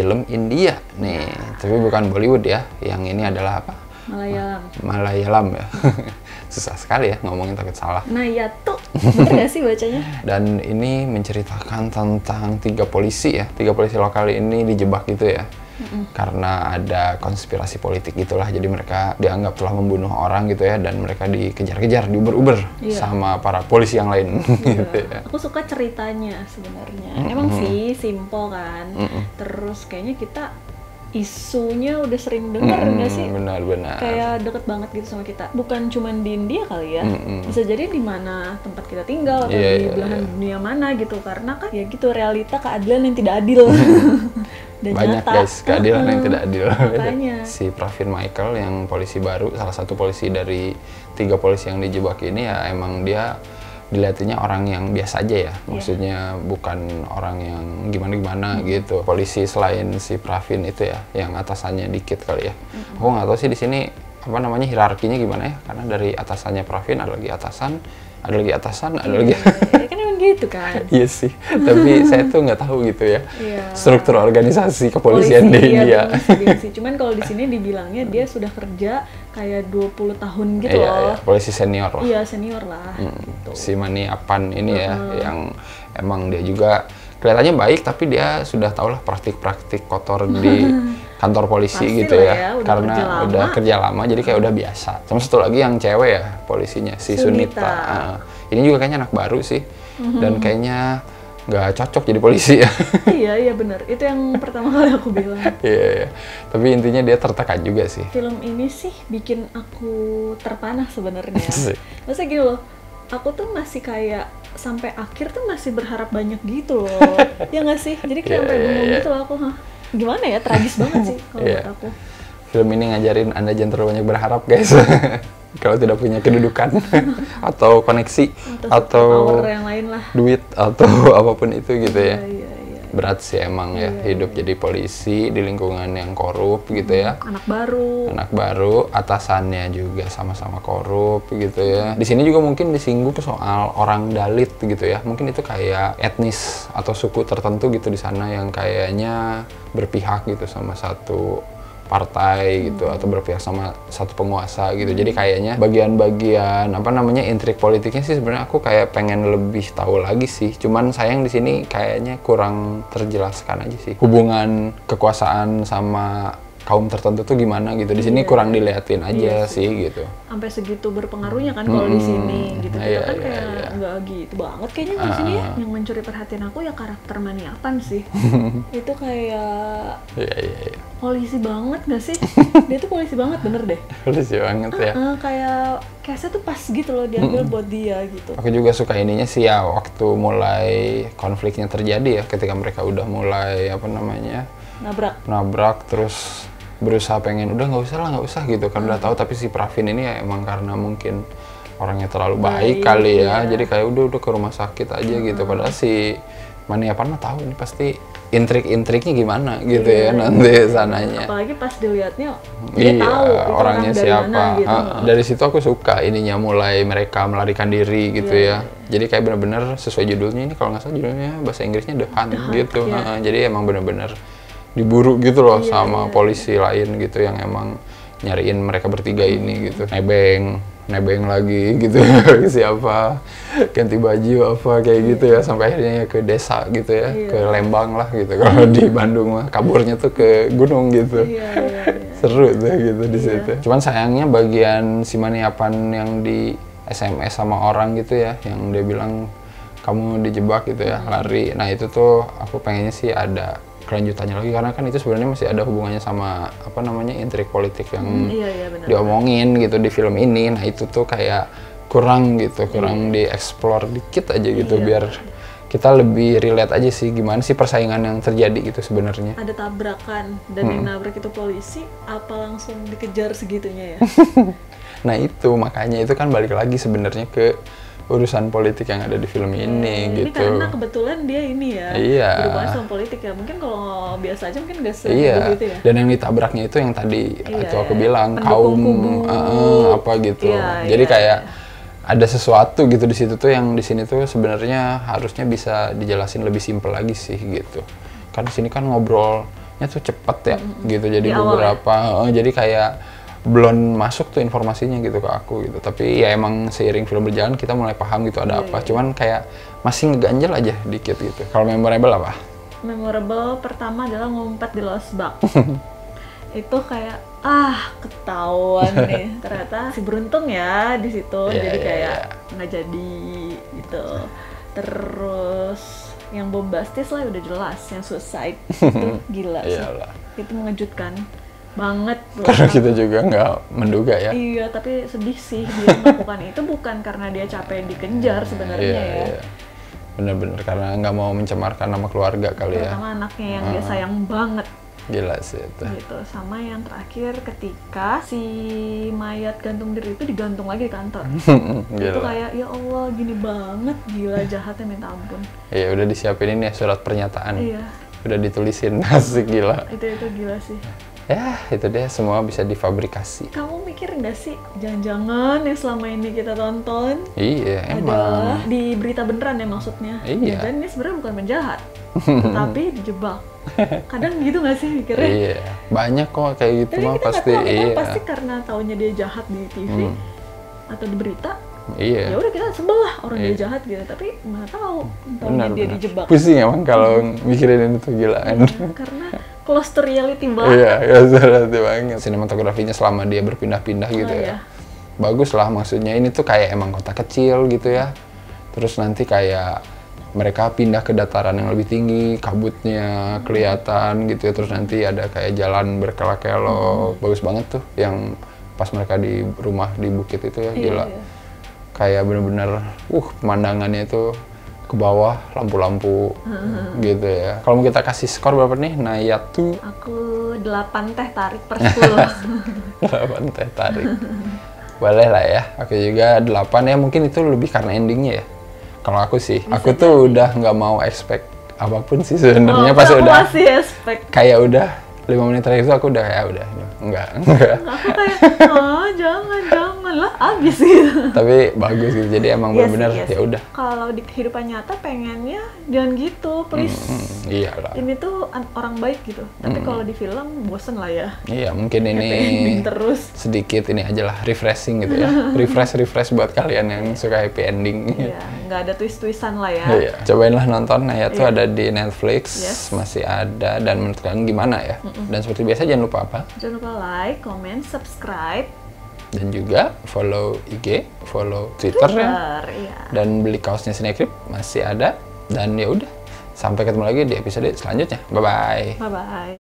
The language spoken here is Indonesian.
film India nih, tapi bukan Bollywood ya. Yang ini adalah apa? Malayalam. Malayalam ya. Susah sekali ya ngomongin, takut salah. Nah ya tuh, bener gak sih bacanya? Dan ini menceritakan tentang 3 polisi ya. 3 polisi lokal ini dijebak gitu ya. Karena ada konspirasi politik gitulah. Jadi mereka dianggap telah membunuh orang gitu ya. Dan mereka dikejar-kejar, diuber-uber sama para polisi yang lain. Gitu ya. Aku suka ceritanya sebenarnya. Emang sih simple kan. Terus kayaknya kita isunya udah sering denger nggak sih? Benar-benar. Kayak deket banget gitu sama kita. Bukan cuma di India kali ya. Bisa jadi di mana tempat kita tinggal atau di belahan dunia mana gitu. Karena kan ya gitu, realita keadilan yang tidak adil. Dan banyak nyata. Guys, keadilan yang tidak adil. Makanya. Si Pravin Michael yang polisi baru, salah satu polisi dari 3 polisi yang dijebak ini ya emang dia dilihatnya orang yang biasa aja ya, maksudnya bukan orang yang gimana-gimana gitu. Polisi selain si Pravin itu ya, yang atasannya dikit kali ya. Aku nggak tahu sih di sini apa namanya hierarkinya gimana ya, karena dari atasannya Pravin ada lagi atasan, ada lagi atasan, ada lagi. Kan emang gitu kan. Iya sih, tapi saya tuh nggak tahu gitu ya struktur organisasi kepolisian di India. Sih. Cuman kalau di sini dibilangnya dia sudah kerja kayak 20 tahun gitu loh. Iya, polisi senior lah. Iya, senior lah. Gitu. Si Maniappan ini ya, yang emang dia juga kelihatannya baik, tapi dia sudah tahu lah praktik-praktik kotor di kantor polisi. Pasti gitu ya. Karena udah kerja lama, jadi kayak udah biasa. Sama satu lagi yang cewek ya, polisinya, si Sunita. Ini juga kayaknya anak baru sih, dan kayaknya nggak cocok jadi polisi ya. Iya benar. Itu yang pertama kali aku bilang. Iya. Tapi intinya dia tertekan juga sih. Film ini sih bikin aku terpanah sebenarnya. Maksudnya gini loh, aku tuh masih kayak sampai akhir tuh masih berharap banyak gitu loh. Ya nggak sih? Jadi kayak sampai bengong gitu loh aku. Gimana ya? Tragis banget sih kalau menurut aku. Film ini ngajarin Anda jangan terlalu banyak berharap guys. Kalau tidak punya kedudukan atau koneksi atau yang lain lah, duit atau apapun itu gitu ya. Iya. Berat sih emang ya hidup jadi polisi di lingkungan yang korup gitu ya. Anak baru, atasannya juga sama-sama korup gitu ya. Di sini juga mungkin disinggung soal orang Dalit gitu ya. Mungkin itu kayak etnis atau suku tertentu gitu di sana yang kayaknya berpihak gitu sama satu partai gitu atau berpihak sama satu penguasa gitu. Jadi kayaknya bagian-bagian apa namanya intrik politiknya sih sebenarnya aku kayak pengen lebih tahu lagi sih. Cuman sayang di sini kayaknya kurang terjelaskan aja sih. Hubungan kekuasaan sama kaum tertentu tuh gimana gitu. Di sini kurang diliatin aja sih gitu. Sampai segitu berpengaruhnya kan kalau di sini gitu. Kita kan kayak nggak gitu banget kayaknya di sini ya. Yang mencuri perhatian aku ya karakter Maniappan sih. Itu kayak polisi banget nggak sih? Dia tuh polisi banget bener deh. Polisi banget ya. Kayak case-nya tuh pas gitu loh diambil buat dia gitu. Aku juga suka ininya sih ya waktu mulai konfliknya terjadi ya, ketika mereka udah mulai apa namanya nabrak terus berusaha pengen udah nggak usah gitu kan udah tahu, tapi si Pravin ini ya emang karena mungkin orangnya terlalu baik kali ya, jadi kayak udah ke rumah sakit aja gitu. Padahal si Maniappan mah tahu ini pasti intrik-intriknya gimana gitu ya nanti sananya. Apalagi pas dilihatnya dia tahu orangnya siapa. mana, gitu. Dari situ aku suka ininya mulai mereka melarikan diri gitu ya. Jadi kayak bener-bener sesuai judulnya, ini kalau nggak salah judulnya bahasa Inggrisnya The Hunt gitu. Jadi emang bener-bener diburu gitu loh sama polisi lain gitu yang emang nyariin mereka bertiga ini gitu. Nebeng lagi gitu. Siapa ganti baju apa kayak gitu ya, sampai akhirnya ke desa gitu ya, ke Lembang lah gitu. Kalau di Bandung mah kaburnya tuh ke gunung gitu. Seru tuh gitu di situ. Cuman sayangnya bagian si Maniappan yang di SMS sama orang gitu ya, yang dia bilang kamu dijebak gitu ya, lari. Nah itu tuh aku pengennya sih ada kelanjutannya lagi, karena kan itu sebenarnya masih ada hubungannya sama apa namanya intrik politik yang diomongin gitu di film ini. Nah itu tuh kayak kurang gitu, kurang dieksplor dikit aja gitu biar kita lebih relate aja sih gimana sih persaingan yang terjadi gitu sebenarnya. Ada tabrakan dan yang nabrak itu polisi, apa langsung dikejar segitunya ya? Nah itu makanya itu kan balik lagi sebenarnya ke urusan politik yang ada di film ini gitu. Ini karena kebetulan dia ini ya berhubungan sama politik ya. Mungkin kalau biasa aja mungkin nggak gitu ya. Dan yang ditabraknya itu yang tadi itu aku bilang kaum apa gitu. Jadi kayak ada sesuatu gitu di situ tuh yang di sini tuh sebenarnya harusnya bisa dijelasin lebih simpel lagi sih gitu. Kan di sini kan ngobrol tuh cepet ya gitu. Jadi beberapa jadi kayak belum masuk tuh informasinya gitu ke aku gitu. Tapi ya emang seiring film berjalan kita mulai paham gitu ada apa. Cuman kayak masih ngeganjel aja dikit gitu. Kalau memorable apa? Memorable pertama adalah ngumpet di losbak. Itu kayak ketahuan nih. Ternyata si beruntung ya di situ. Jadi kayak nggak jadi gitu. Terus yang bombastis lah udah jelas, yang suicide itu gila sih. Itu mengejutkan banget karena kita juga nggak menduga ya. Iya, tapi sedih sih dia melakukan itu bukan karena dia capek dikejar sebenarnya ya. Bener-bener karena nggak mau mencemarkan nama keluarga kali ya. Terutama anaknya yang dia sayang banget. Gila sih itu. Gitu. Sama yang terakhir ketika si mayat gantung diri itu digantung lagi di kantor. Itu kayak ya Allah gini banget, gila jahatnya minta ampun. Iya udah disiapin ini ya surat pernyataan. Iya. Udah ditulisin, asik gila. Itu gila sih. Ya, itu deh semua bisa difabrikasi. Kamu mikir nggak sih, jangan-jangan yang selama ini kita tonton adalah di berita beneran ya maksudnya. Dan ini sebenarnya bukan penjahat, tapi dijebak. Kadang gitu nggak sih mikirnya? Iya, banyak kok kayak gitu mah pasti. Pasti karena taunya dia jahat di TV atau di berita. Ya udah kita sebel lah orang dia jahat gitu, tapi nggak tahu dia dijebak. Pusing emang kalau mikirin itu gilaan. Karena close to reality banget. Iya, close to reality banget. Sinematografinya selama dia berpindah-pindah gitu ya. Bagus lah maksudnya, ini tuh kayak emang kota kecil gitu ya. Terus nanti kayak mereka pindah ke dataran yang lebih tinggi, kabutnya kelihatan gitu ya. Terus nanti ada kayak jalan berkelok-kelok. Bagus banget tuh yang pas mereka di rumah di bukit itu ya, gila. Kayak bener-bener, pemandangannya itu ke bawah, lampu-lampu gitu ya. Kalau kita kasih skor berapa nih, Nayat tuh? Aku 8 teh tarik per 10. 8 teh tarik. Boleh lah ya, aku juga 8 ya, mungkin itu lebih karena endingnya ya. Kalau aku sih, aku tuh udah nggak mau expect apapun sih sebenarnya. Pas udah masih expect. Kayak udah 5 menit terakhir itu aku udah enggak. Aku kayak jangan lah abis gitu. Tapi bagus gitu, jadi emang benar-benar ya udah. Kalau di kehidupan nyata pengennya jangan gitu, please. Iya lah. Ini tuh orang baik gitu, tapi kalau di film bosen lah ya. Iya, mungkin ini terus sedikit ini aja lah, refreshing gitu ya. refresh buat kalian yang suka happy ending. Iya, nggak ada twist-twistan lah ya. Iya, cobainlah nonton. Nah ya tuh ada di Netflix, masih ada, dan menurut kalian gimana ya? Dan seperti biasa jangan lupa apa? Jangan lupa like, comment, subscribe. Dan juga follow IG, follow Twitter ya. Dan beli kaosnya Cinecrip masih ada. Dan ya udah, sampai ketemu lagi di episode selanjutnya. Bye-bye. Bye-bye.